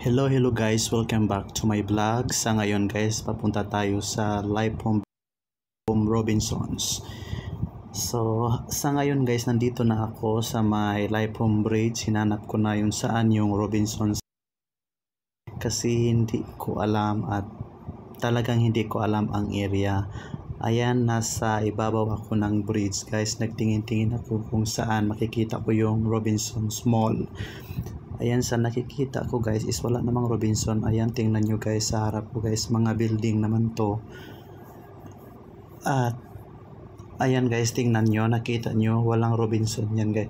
Hello guys, welcome back to my vlog. Sa ngayon guys, papunta tayo sa Live from Robinsons. So, sa ngayon guys, nandito na ako sa may Live from Bridge. Hinanap ko na yung saan yung Robinsons. Kasi hindi ko alam at talagang hindi ko alam ang area. Ayan, nasa ibabaw ako ng bridge guys. Nagtingin-tingin ako kung saan makikita ko yung Robinsons Mall. Ayan, sa nakikita ko guys is wala namang Robinson. Ayan, tingnan nyo guys sa harap ko guys, mga building naman to. At ayan guys, tingnan nyo, nakita nyo, walang Robinson yan guys.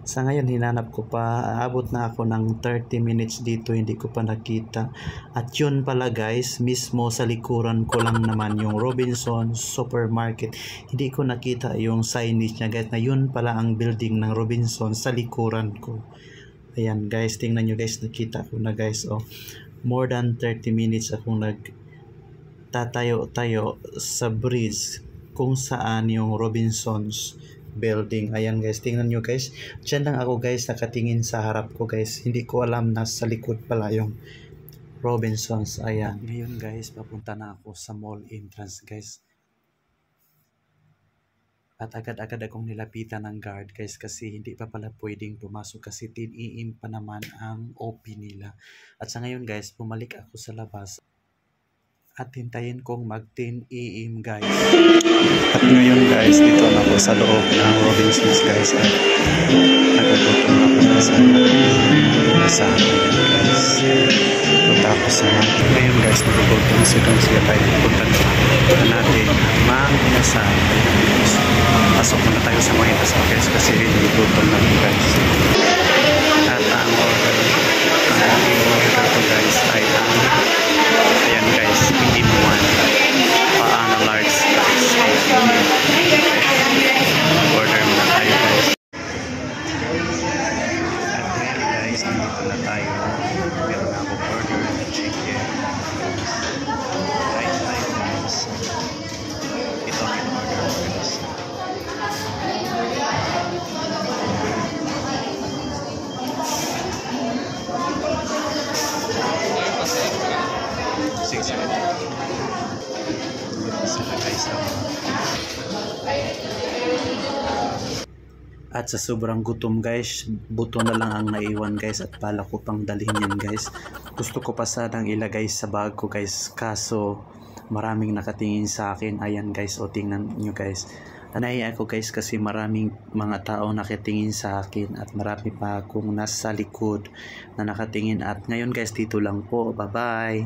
Sa ngayon hinanap ko pa, aabot na ako ng 30 minutes dito, hindi ko pa nakita. At yun pala guys, mismo sa likuran ko lang naman yung Robinson Supermarket. Hindi ko nakita yung signage niya guys, na yun pala ang building ng Robinson sa likuran ko. Ayan guys, tingnan nyo guys, nakita ko na guys, oh, more than 30 minutes akong nagtatayo-tayo sa bridge kung saan yung Robinsons building. Ayan guys, tingnan nyo guys, dyan lang ako guys nakatingin sa harap ko guys, hindi ko alam na sa likod pala yung Robinsons. Ayan, ngayon guys, papunta na ako sa mall entrance guys. At agad-agad akong nilapitan ng guard guys kasi hindi pa pala pwedeng pumasok kasi 10 AM pa naman ang OP nila. At sa ngayon guys, bumalik ako sa labas at hintayin kong mag 10 AM guys. At ngayon guys, dito na ako sa loob ng Robinsons guys. At nagugutom ako sa guys. Punta ako sa ngayon guys, nagugutom siya tayo. Punta natin ang Inasal. Pasok na tayo sa mga Inasal guys kasi nagugutom na guys. At ang order ko guys ay ayan guys, in one paano large guys. Order muna tayo guys. At ngayon guys, nandito na tayo. Meron ako order na chicken. Ay guys, ito ang in-order guys. At sa sobrang gutom guys, buto na lang ang naiwan guys at pala ko pang dalhin yan guys. Gusto ko pa sanang ilagay sa bag ko guys, kaso maraming nakatingin sa akin. Ayan guys, o tingnan nyo guys. Nahiya ako guys kasi maraming mga tao nakatingin sa akin at marami pa akong nasa likod na nakatingin. At ngayon guys, dito lang po. Bye bye!